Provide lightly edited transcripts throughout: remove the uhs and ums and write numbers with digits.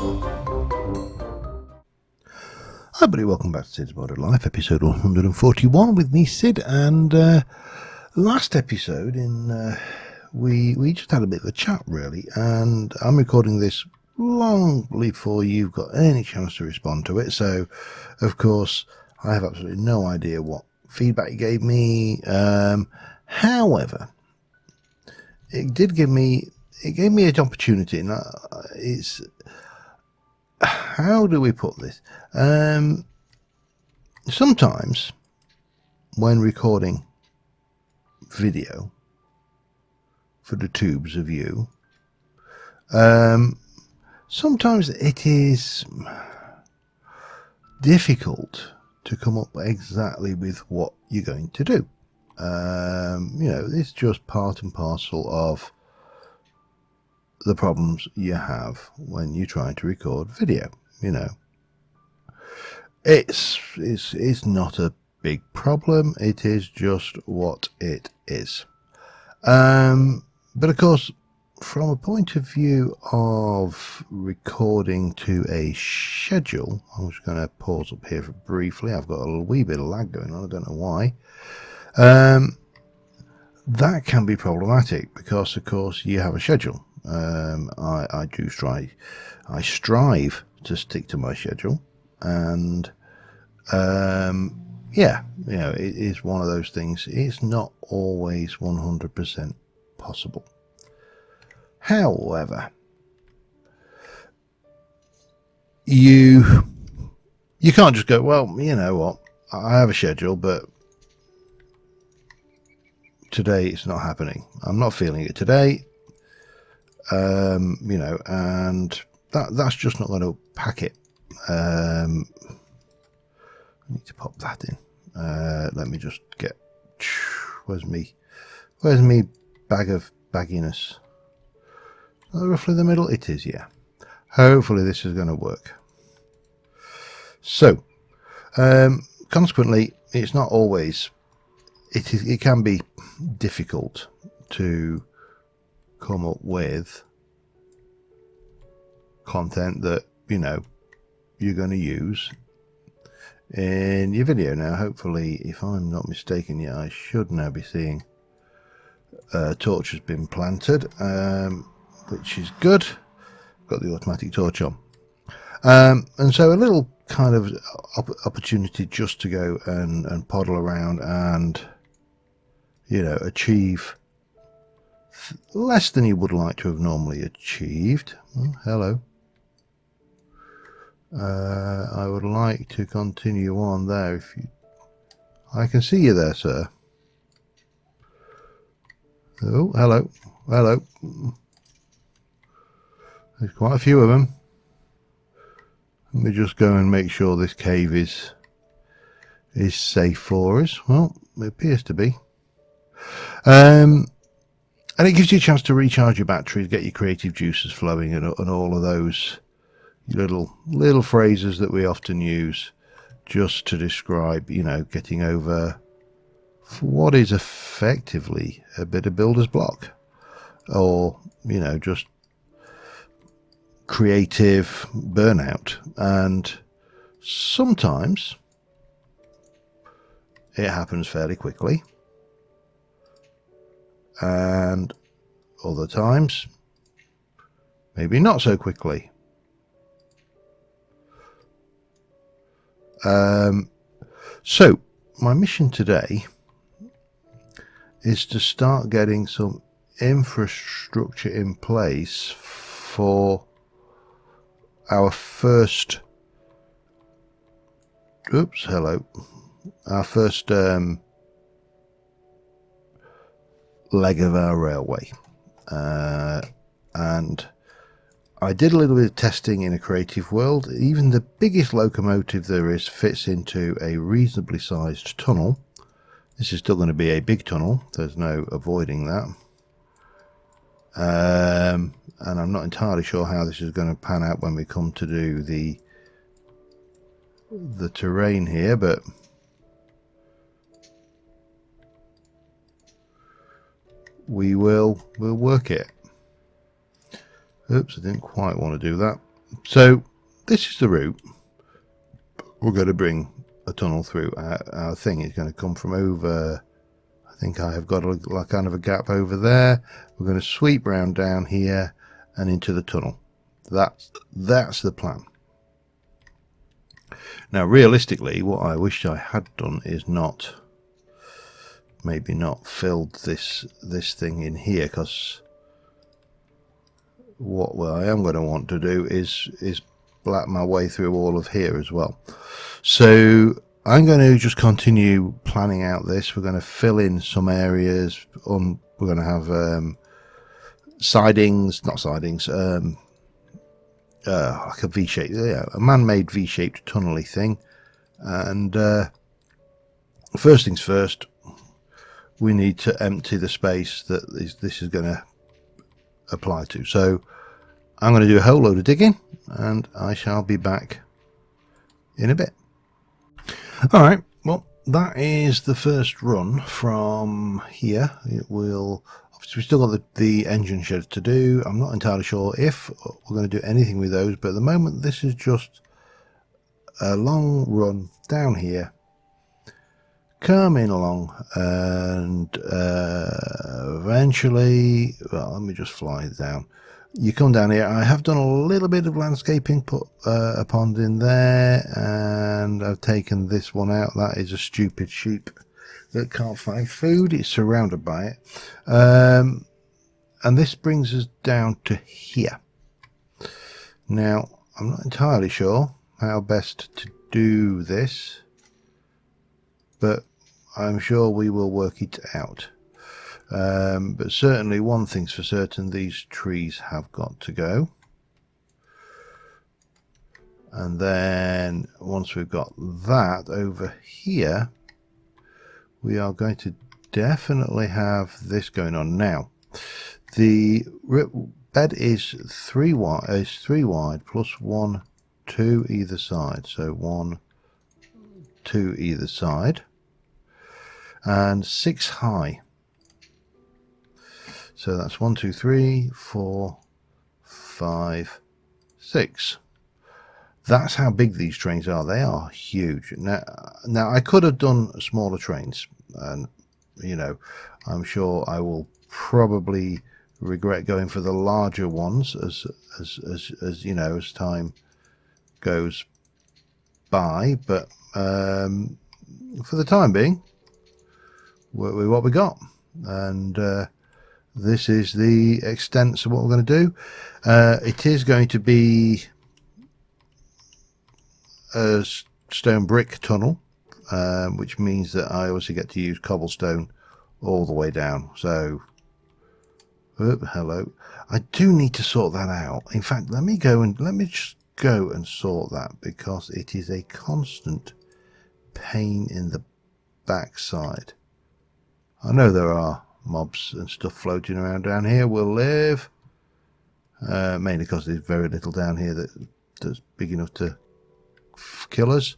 Hi everybody, welcome back to Cids Modern Life, episode 141 with me, Cid, and last episode we just had a bit of a chat really, and I'm recording this long before you've got any chance to respond to it, so of course I have absolutely no idea what feedback you gave me. However, it gave me an opportunity, and it's, how do we put this? Sometimes when recording video for the tubes of you, sometimes it is difficult to come up exactly with what you're going to do. You know, it's just part and parcel of the problems you have when you're trying to record video. You know, it's not a big problem, it is just what it is. But of course, from a point of view of recording to a schedule, I'm just going to pause up here for briefly. I've got a wee bit of lag going on, I don't know why. That can be problematic because of course you have a schedule. I strive to stick to my schedule, and yeah, you know, it is one of those things. It's not always 100% possible. However, you can't just go, well, you know what, I have a schedule, but today it's not happening. I'm not feeling it today. You know, and that's just not going to pack it. I need to pop that in. Let me just get, where's me bag of bagginess? Roughly the middle. It is, yeah. Hopefully this is going to work. So consequently, it's not always, it can be difficult to come up with content that, you know, you're going to use in your video. Now hopefully, if I'm not mistaken, yeah, I should now be seeing torch has been planted, which is good. Got the automatic torch on, and so a little kind of opportunity just to go and poddle around and, you know, achieve less than you would like to have normally achieved. Oh, hello. I would like to continue on there. If you, I can see you there, sir. Oh, hello, hello. There's quite a few of them. Let me just go and make sure this cave is safe for us. Well, it appears to be. And it gives you a chance to recharge your batteries, get your creative juices flowing, and all of those little phrases that we often use just to describe, you know, getting over what is effectively a bit of builder's block, or, you know, just creative burnout. And sometimes it happens fairly quickly, and other times maybe not so quickly. So my mission today is to start getting some infrastructure in place for our first our first leg of our railway, and I did a little bit of testing in a creative world. Even the biggest locomotive there is fits into a reasonably sized tunnel. This is still going to be a big tunnel, there's no avoiding that. And I'm not entirely sure how this is going to pan out when we come to do the terrain here, but we'll work it. Oops, I didn't quite want to do that. So this is the route we're going to bring a tunnel through. Our thing is going to come from over, I think I have got like kind of a gap over there. We're going to sweep round down here and into the tunnel. That's the plan. Now realistically, what I wish I had done is maybe not filled this thing in here, because what I am going to want to do is black my way through all of here as well. So I'm going to just continue planning out this. We're going to fill in some areas. We're going to have sidings, not sidings, like a V-shaped, a man-made V-shaped tunnely thing. And first things first, we need to empty the space that this is going to apply to. So I'm going to do a whole load of digging, and I shall be back in a bit. Alright, well, that is the first run from here. It will, obviously we've still got the engine shed to do. I'm not entirely sure if we're going to do anything with those, but at the moment this is just a long run down here, coming along, and eventually, well, let me just fly down. You come down here. I have done a little bit of landscaping, put a pond in there, and I've taken this one out. That is a stupid sheep that can't find food. It's surrounded by it, and this brings us down to here. Now I'm not entirely sure how best to do this, but I'm sure we will work it out. But certainly one thing's for certain, these trees have got to go. And then once we've got that over here, we are going to definitely have this going on. Now the bed is 3 wide plus 1, 2 either side, so 1, 2 either side, and 6 high. So that's 1, 2, 3, 4, 5, 6. That's how big these trains are. They are huge. Now I could have done smaller trains, and you know, I'm sure I will probably regret going for the larger ones as you know, as time goes by. But for the time being, work with what we got, and this is the extent of what we're going to do. It is going to be a stone brick tunnel, which means that I also get to use cobblestone all the way down. So, hello. I do need to sort that out. In fact, let me just go and sort that, because it is a constant pain in the backside. I know there are mobs and stuff floating around down here. We'll live, mainly because there's very little down here that's big enough to kill us.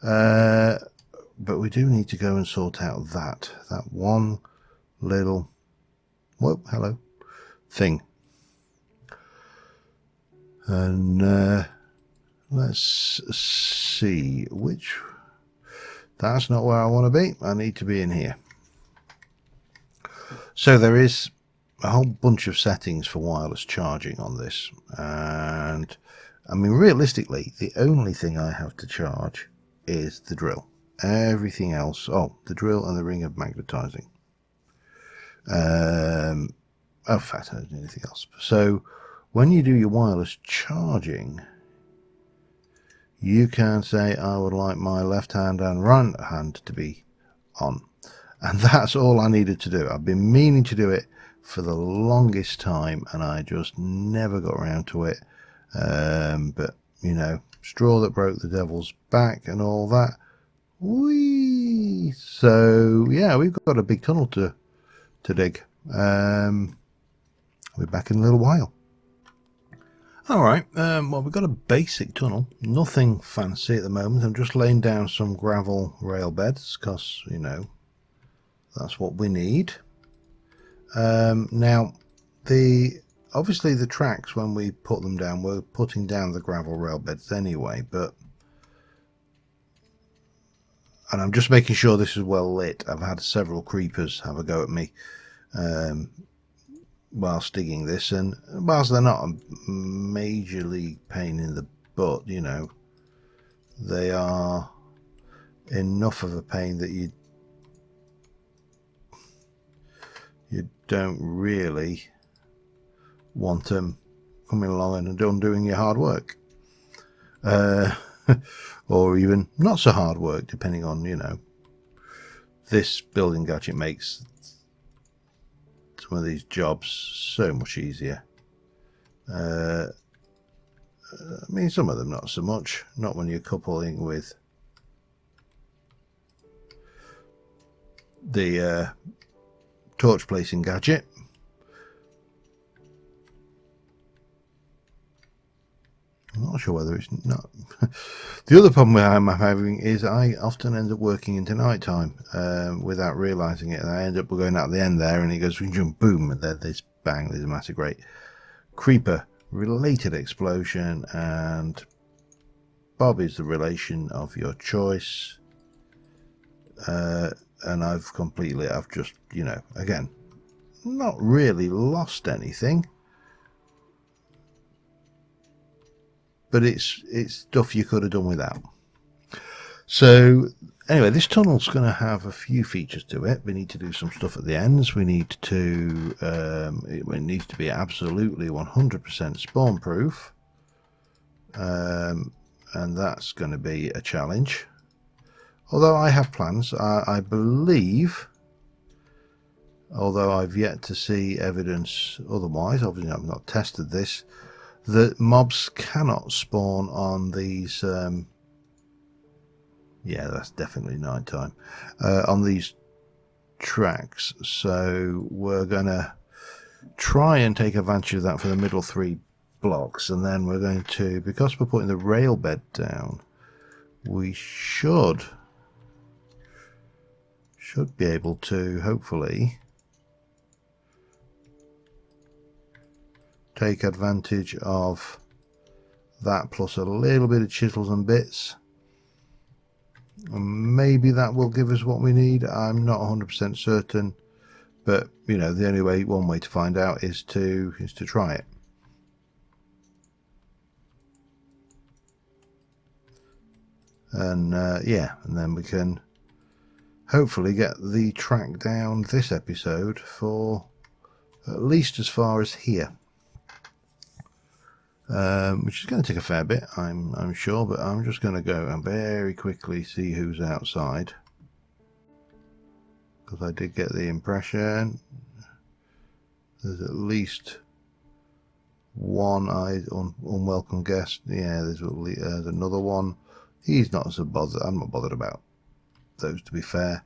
But we do need to go and sort out that one little hello thing. And let's see which. That's not where I want to be. I need to be in here. So there is a whole bunch of settings for wireless charging on this, and I mean realistically the only thing I have to charge is the drill. Everything else, the drill and the ring of magnetizing. In fact, I don't do anything else. So when you do your wireless charging, you can say I would like my left hand and right hand to be on. And that's all I needed to do. I've been meaning to do it for the longest time, and I just never got around to it. But, you know, straw that broke the devil's back and all that. Whee! So, yeah, we've got a big tunnel to dig. We'll be back in a little while. Alright, well, we've got a basic tunnel. Nothing fancy at the moment. I'm just laying down some gravel rail beds because, you know, that's what we need. Now, the obviously the tracks, when we put them down, we're putting down the gravel rail beds anyway, and I'm just making sure this is well lit. I've had several creepers have a go at me whilst digging this, and whilst they're not a majorly pain in the butt, you know, they are enough of a pain that you don't really want them coming along and undoing your hard work, or even not so hard work, depending on, you know. This building gadget makes some of these jobs so much easier. I mean, some of them not so much, not when you're coupling with the torch placing gadget. I'm not sure whether it's not. The other problem I'm having is I often end up working into night time without realising it, and I end up going out the end there, and it goes boom, and there's bang, there's a massive great creeper related explosion, and Bob is the relation of your choice. And I've just, you know, again, not really lost anything, but it's stuff you could have done without. So anyway, this tunnel's going to have a few features to it. We need to do some stuff at the ends. We need to it needs to be absolutely 100% spawn proof, and that's going to be a challenge. Although I have plans, I believe, although I've yet to see evidence otherwise, obviously I've not tested this, that mobs cannot spawn on these, yeah, that's definitely night time, on these tracks. So we're going to try and take advantage of that for the middle 3 blocks, and then we're going to, because we're putting the rail bed down, we should be able to hopefully take advantage of that, plus a little bit of chisels and bits, and maybe that will give us what we need. I'm not 100% certain, but you know, the only way, one way to find out is to try it. And yeah, and then we can hopefully get the track down this episode for at least as far as here, which is going to take a fair bit, I'm sure, but I'm just going to go and very quickly see who's outside, because I did get the impression there's at least one unwelcome guest. Yeah, there's another one. He's not so bothered. I'm not bothered about those, to be fair.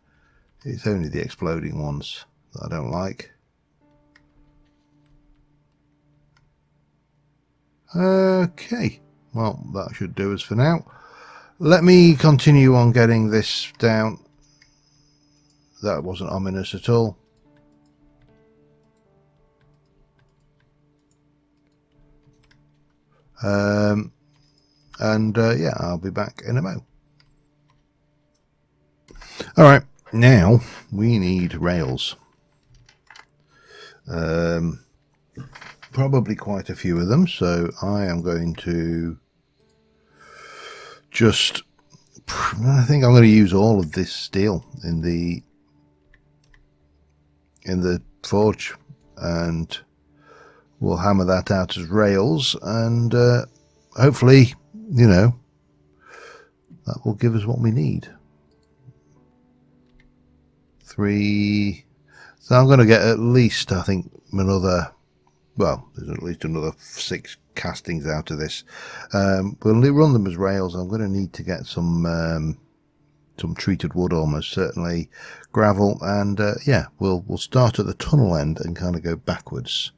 It's only the exploding ones that I don't like. Okay, well, that should do us for now. Let me continue on getting this down. That wasn't ominous at all. Yeah, I'll be back in a mo. Alright, now we need rails. Probably quite a few of them, so I am going to just, I think I'm going to use all of this steel in the forge, and we'll hammer that out as rails, and hopefully, you know, that will give us what we need. 3, so I'm going to get at least, I think, another, well, there's at least another 6 castings out of this. We'll run them as rails. I'm going to need to get some treated wood, almost certainly gravel, and yeah, we'll start at the tunnel end and kind of go backwards,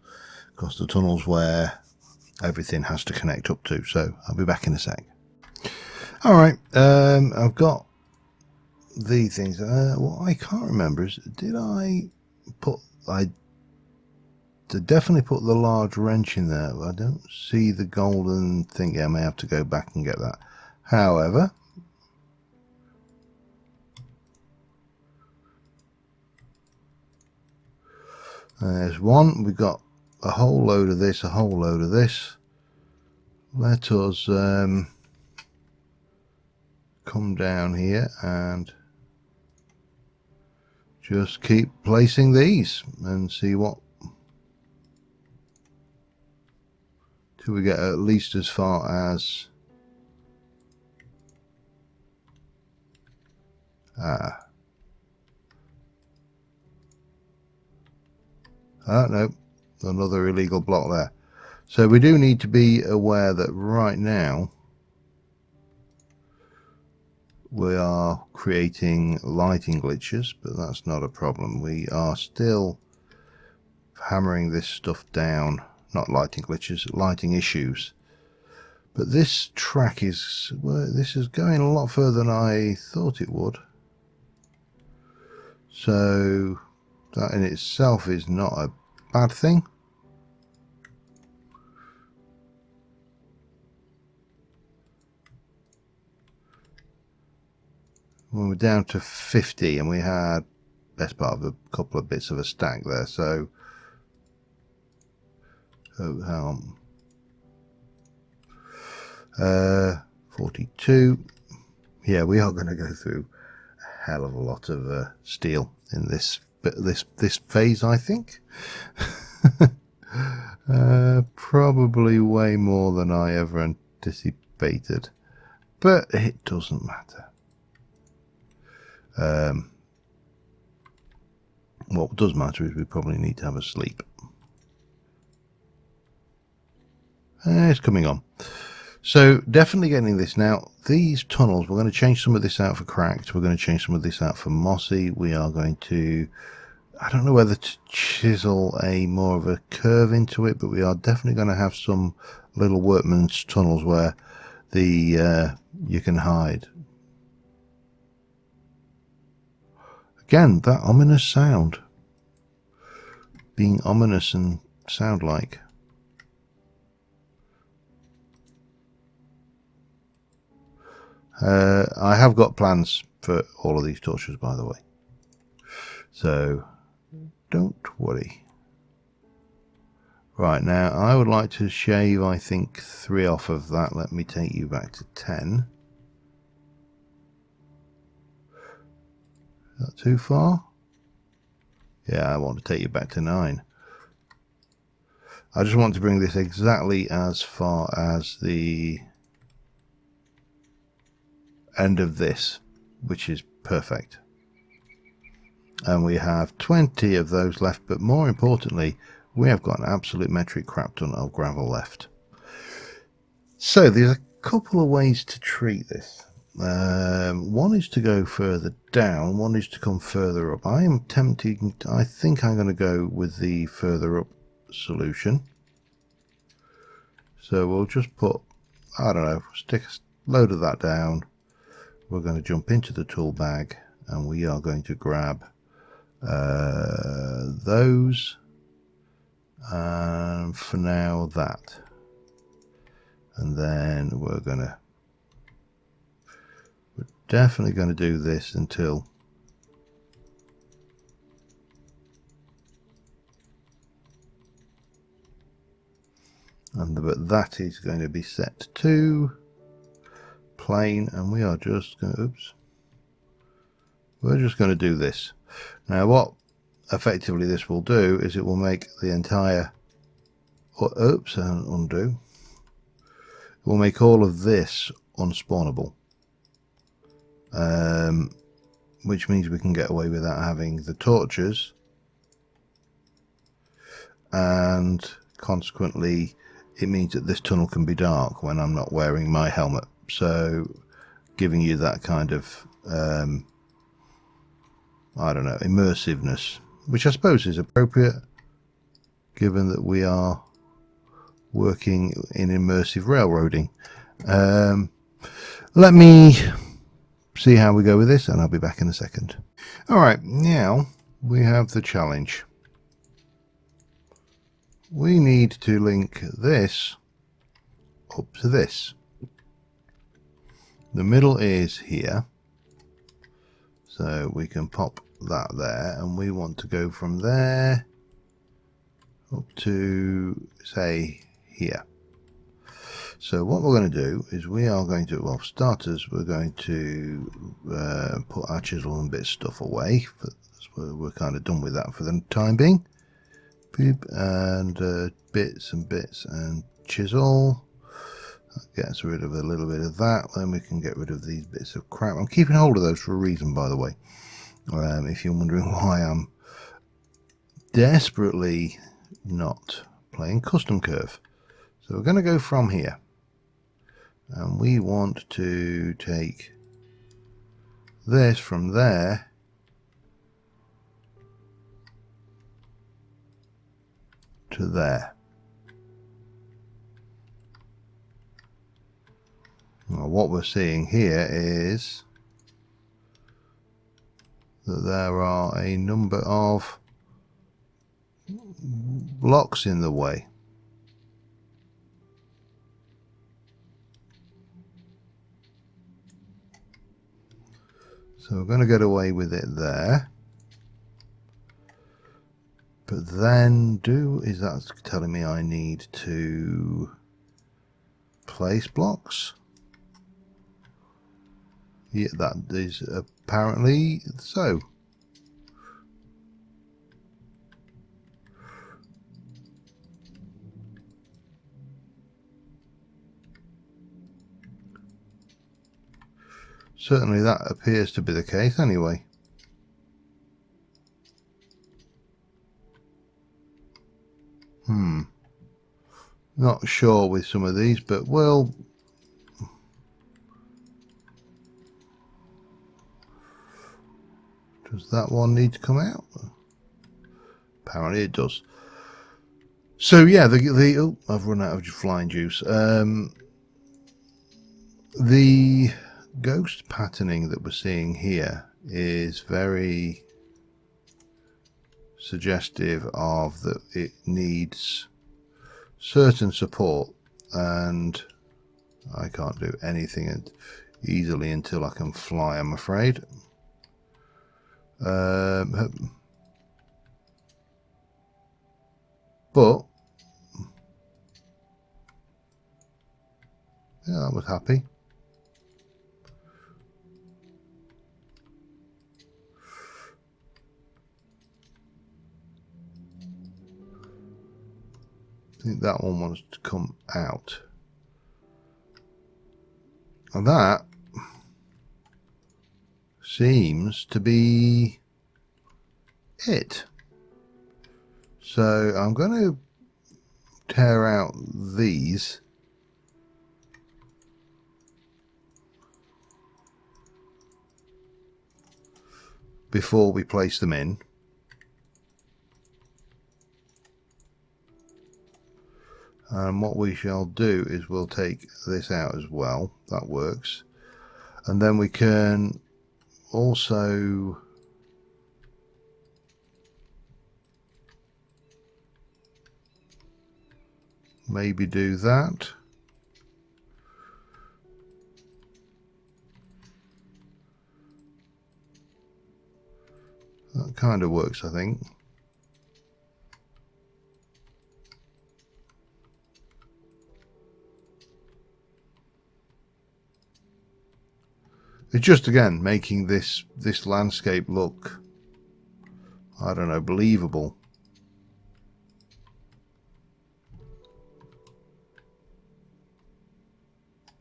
because the tunnel's where everything has to connect up to. So I'll be back in a sec. All right, I've got the things. What I can't remember is, did I to definitely put the large wrench in there. I don't see the golden thing. Yeah, I may have to go back and get that. However, there's one. We've got a whole load of this, a whole load of this. Let us come down here and just keep placing these and see what, till we get at least as far as no, another illegal block there. So we do need to be aware that right now we are creating lighting glitches, but that's not a problem. We are still hammering this stuff down. Not lighting glitches, lighting issues. But this track is, well, this is going a lot further than I thought it would. So that in itself is not a bad thing. When we're down to 50 and we had best part of a couple of bits of a stack there, so hang on. 42. Yeah, we are going to go through a hell of a lot of steel in this phase, I think. Probably way more than I ever anticipated, but it doesn't matter. What does matter is we probably need to have a sleep. It's coming on. So definitely getting this. Now these tunnels, we're going to change some of this out for cracked, we're going to change some of this out for mossy. We are going to, I don't know whether to chisel a more of a curve into it, but we are definitely going to have some little workman's tunnels where the you can hide. Again, that ominous sound, being ominous and sound like. I have got plans for all of these torches, by the way, so don't worry. Right, now I would like to shave, I think, 3 off of that. Let me take you back to 10. Is that too far? Yeah, I want to take you back to 9. I just want to bring this exactly as far as the end of this, which is perfect. And we have 20 of those left, but more importantly, we have got an absolute metric crap ton of gravel left. So there's a couple of ways to treat this. One is to go further down, one is to come further up. I am tempted, I think I'm going to go with the further up solution. So we'll just put, I don't know, stick a load of that down. We're going to jump into the tool bag and we are going to grab those, and for now that, and then we're definitely going to do this until but that is going to be set to plain, and we are just going to, oops, we're just going to do this. Now what effectively this will do is it will make the entire, oops, undo, it will make all of this unspawnable, which means we can get away without having the torches, and consequently it means that this tunnel can be dark when I'm not wearing my helmet, so giving you that kind of I don't know, immersiveness, which I suppose is appropriate given that we are working in immersive railroading. Let me see how we go with this and I'll be back in a second. Alright, now we have the challenge. we need to link this up to this. The middle is here, so we can pop that there, and we want to go from there up to, say, here. So what we're going to do is we are going to, well, for starters, we're going to put our chisel and bit of stuff away. We're kind of done with that for the time being. Boop, and bits and chisel. That gets rid of a little bit of that. Then we can get rid of these bits of crap. I'm keeping hold of those for a reason, by the way. If you're wondering why I'm desperately not playing custom curve. So we're going to go from here. And we want to take this from there to there. Now, what we're seeing here is that there are a number of blocks in the way. So we're going to get away with it there. But then is that telling me I need to place blocks? Yeah, that is apparently so. Certainly that appears to be the case anyway. Not sure with some of these, but well, does that one need to come out? Apparently it does. So yeah, oh, I've run out of flying juice. The ghost patterning that we're seeing here is very suggestive of that it needs certain support, and I can't do anything easily until I can fly, I'm afraid. But yeah, I was happy. I think that one wants to come out. And that seems to be it. So I'm going to tear out these. Before we place them in. And what we shall do is we'll take this out as well. That works. And then we can also maybe do that. That kind of works, I think. It's just, again, making this landscape look, I don't know, believable.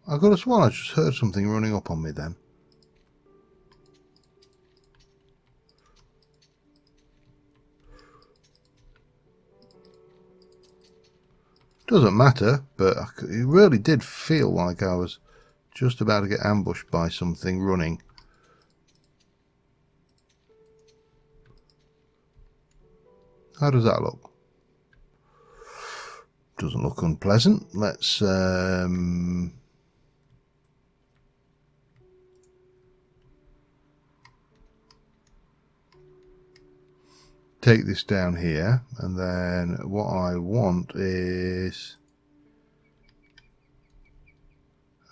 I could have sworn I just heard something running up on me then. Doesn't matter, but it really did feel like I was just about to get ambushed by something running. How does that look? Doesn't look unpleasant. Let's take this down here, and then what I want is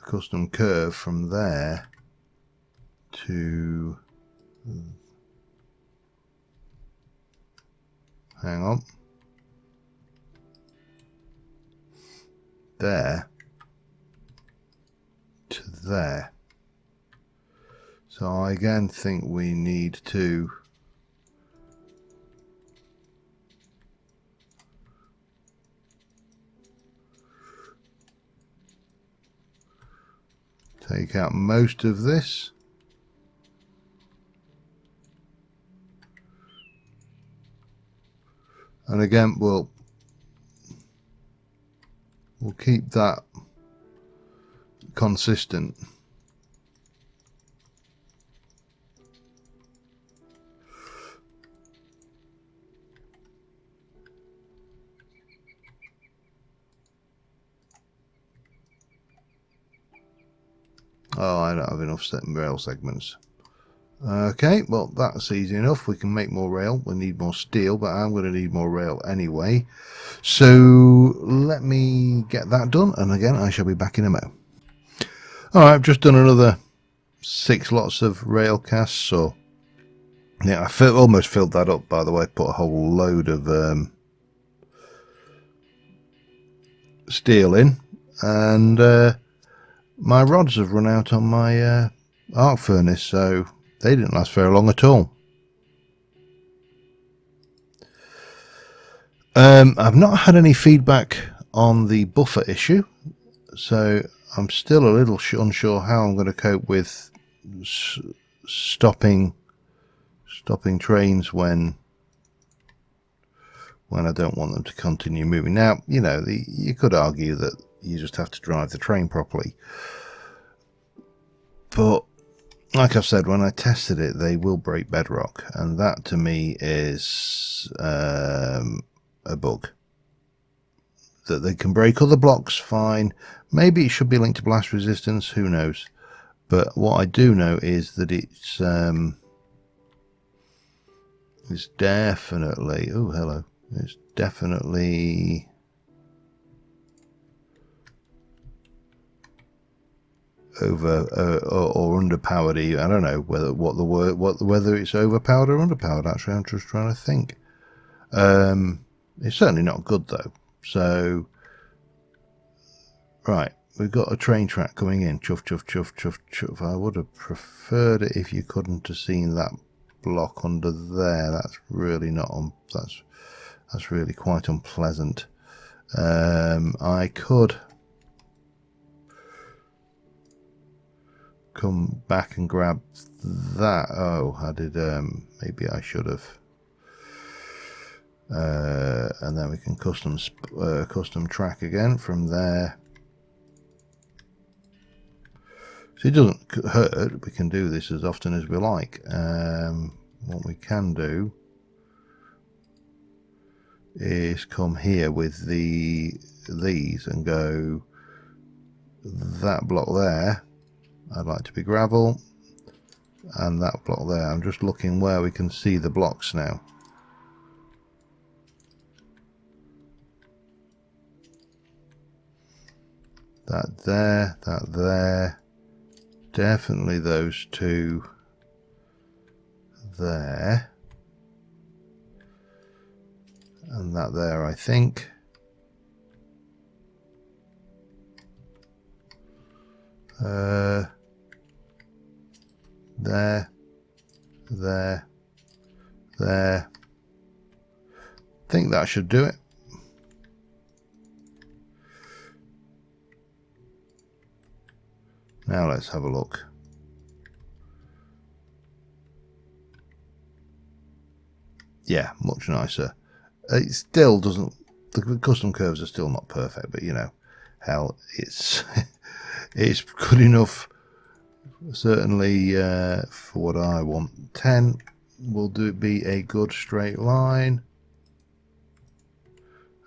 a custom curve from there to, hang on, there to there. So I again think we need to take out most of this. And again, we'll keep that consistent. Oh, I don't have enough rail segments. Okay, well that's easy enough. We can make more rail. We need more steel, but I'm going to need more rail anyway. So let me get that done, and again I shall be back in a mo. Alright, I've just done another 6 lots of rail casts. So yeah, I almost filled that up, by the way. Put a whole load of steel in, and my rods have run out on my arc furnace, so they didn't last very long at all. I've not had any feedback on the buffer issue, so I'm still a little unsure how I'm going to cope with stopping trains when I don't want them to continue moving. Now, you know, you could argue that you just have to drive the train properly, but like I've said, when I tested it, they will break bedrock, and that to me is a bug. That they can break other blocks, fine. Maybe it should be linked to blast resistance, who knows. But what I do know is that it's definitely, oh hello, it's definitely over or underpowered. I don't know whether it's overpowered or underpowered. Actually, I'm just trying to think. It's certainly not good though. So right, we've got a train track coming in. Chuff chuff chuff chuff chuff. I would have preferred it if you couldn't have seen that block under there. That's really not on. That's really quite unpleasant. I could come back and grab that. Oh, I did. Maybe I should have. And then we can custom track again from there. So it doesn't hurt. We can do this as often as we like. What we can do is come here with these and go that block there. I'd like to be gravel, and that block there. I'm just looking where we can see the blocks now. That there, definitely those two there, and that there, I think. There. I think that should do it. Now let's have a look. Yeah, much nicer. It still doesn't, the custom curves are still not perfect, but you know, hell, it's it's good enough. Certainly for what I want. 10 will be a good straight line,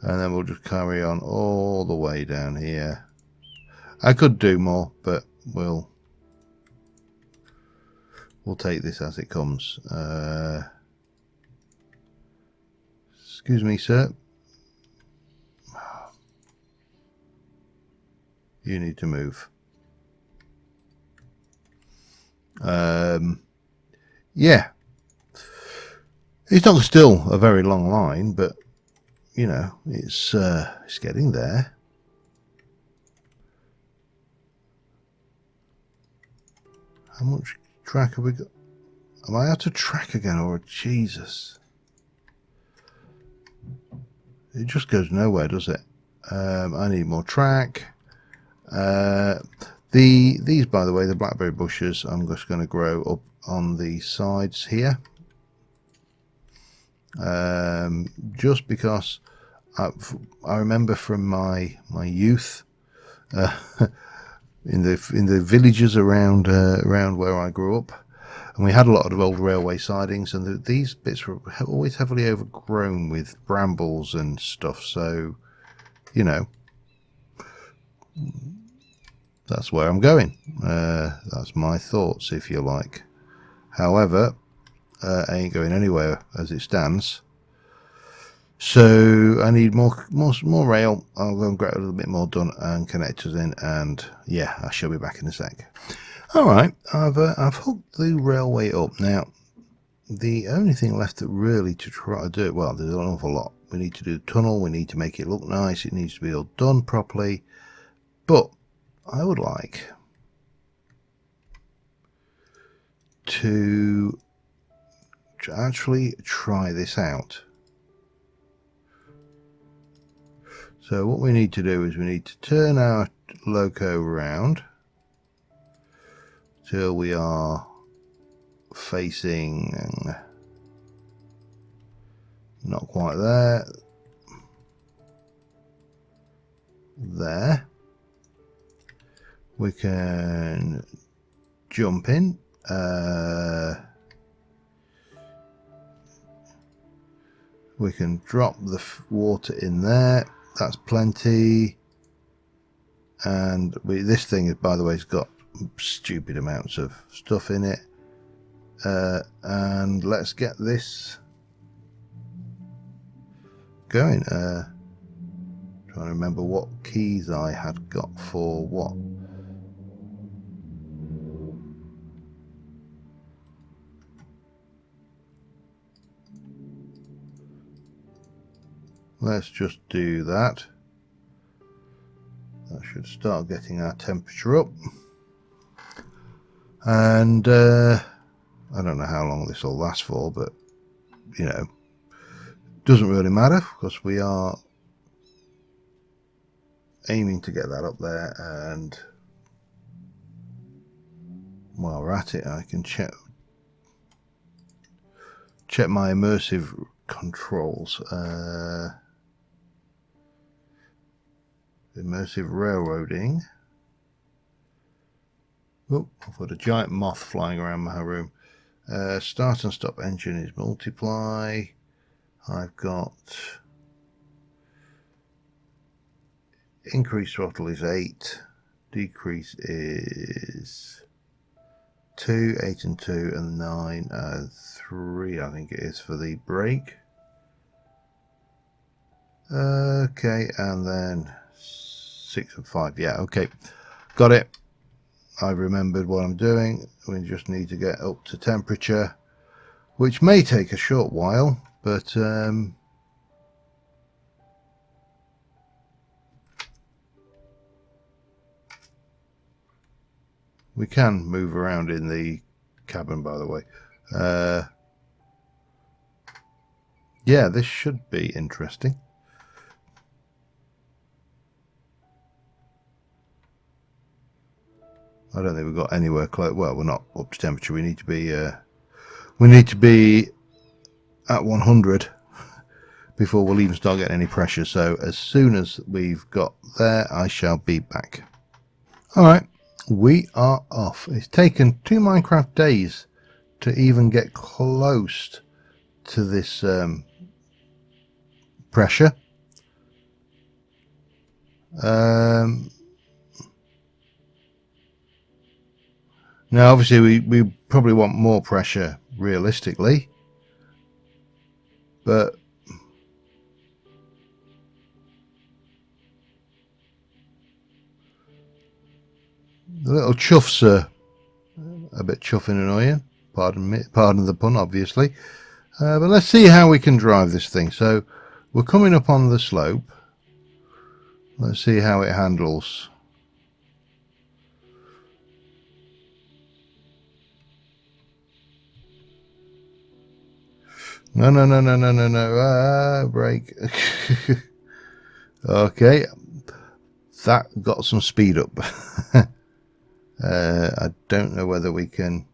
and then we'll just carry on all the way down here. I could do more, but we'll take this as it comes. Excuse me, sir. You need to move. Yeah. It's not still a very long line, but, you know, it's getting there. How much track have we got? Am I out of track again? Or Jesus. It just goes nowhere, does it? I need more track. These, by the way, the blackberry bushes, I'm just going to grow up on the sides here. Just because I remember from my youth, in the villages around where I grew up, and we had a lot of old railway sidings, and these bits were always heavily overgrown with brambles and stuff. So, you know, that's where I'm going. That's my thoughts, if you like. However, I ain't going anywhere as it stands. So I need more rail. I'll go and get a little bit more done and connectors in, and yeah, I shall be back in a sec. All right, I've hooked the railway up now. The only thing left that really to try to do it, well, there's an awful lot. We need to do the tunnel. We need to make it look nice. It needs to be all done properly. But I would like to actually try this out. So what we need to do is we need to turn our loco around till we are facing not quite there. There. We can jump in. We can drop the water in there. That's plenty. And this thing is, by the way, has got stupid amounts of stuff in it. And let's get this going. Trying to remember what keys I had got for what. Let's just do that. That should start getting our temperature up. And I don't know how long this will last for, but you know, doesn't really matter because we are aiming to get that up there. And while we're at it, I can check my immersive controls. Immersive railroading. Oh, I've got a giant moth flying around my room. Start and stop engine is multiply. I've got increase throttle is 8. Decrease is 2, 8 and 2 and 9, 3 I think it is for the brake. Okay, and then 6 and 5. Yeah, okay, got it. I've remembered what I'm doing. We just need to get up to temperature, which may take a short while, but we can move around in the cabin, by the way. Yeah, this should be interesting. I don't think we've got anywhere close. Well, we're not up to temperature. We need to be at 100 before we'll even start getting any pressure. So as soon as we've got there, I shall be back. All right, we are off. It's taken 2 Minecraft days to even get close to this pressure. Now, obviously, we probably want more pressure realistically, but The little chuffs are a bit chuffing and annoying. Pardon me, pardon the pun, obviously. But let's see how we can drive this thing. So we're coming up on the slope. Let's see how it handles. No, no, no, no, no, no, no. Brake. Okay. That got some speed up. I don't know whether we can...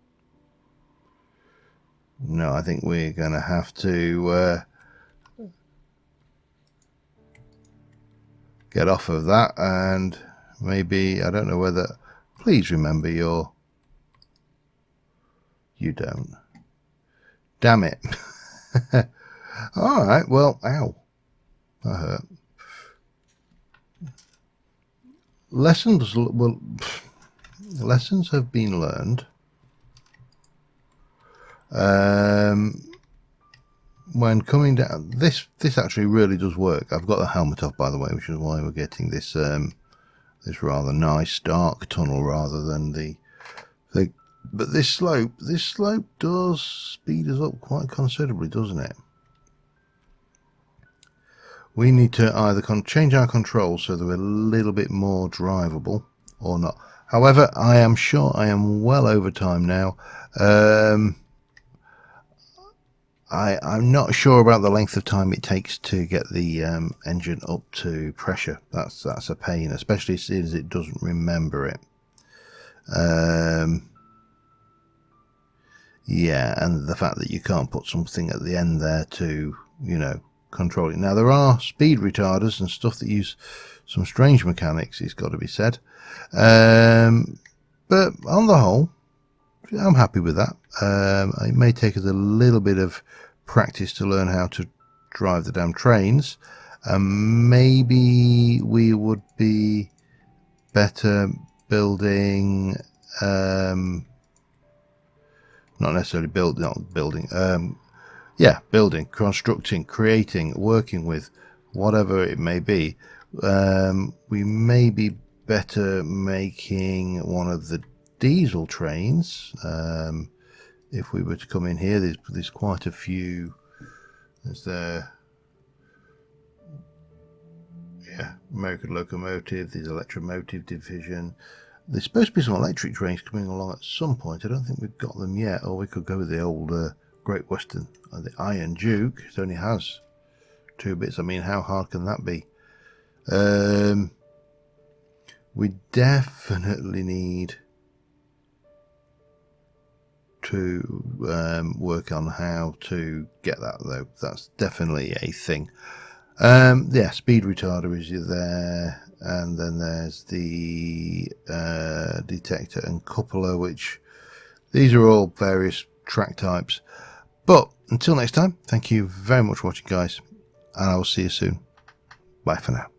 No, I think we're going to have to get off of that, and maybe, I don't know whether... Please remember your... You don't. Damn it. Alright, well, ow. That hurt. Lessons have been learned. When coming down, this actually really does work. I've got the helmet off, by the way, which is why we're getting this this rather nice dark tunnel rather than the but this slope does speed us up quite considerably, doesn't it? We need to either change our controls so that we're a little bit more drivable or not. However, I am sure I am well over time now. I'm not sure about the length of time it takes to get the engine up to pressure. That's a pain, especially since it doesn't remember it. Yeah, and the fact that you can't put something at the end there to, you know, control it. Now, there are speed retarders and stuff that use some strange mechanics, it's got to be said. But on the whole, I'm happy with that. It may take us a little bit of practice to learn how to drive the damn trains. Maybe we would be better building... not necessarily building, constructing, creating, working with, whatever it may be. We may be better making one of the diesel trains. If we were to come in here, there's quite a few. There's American Locomotive, there's Electromotive Division. There's supposed to be some electric trains coming along at some point. I don't think we've got them yet. Or we could go with the old Great Western, the Iron Duke. It only has 2 bits. I mean, how hard can that be? We definitely need to work on how to get that, though. That's definitely a thing. Yeah, speed retarder is there. And then there's the detector and coupler, which these are all various track types. But until next time, thank you very much for watching, guys, and I will see you soon. Bye for now.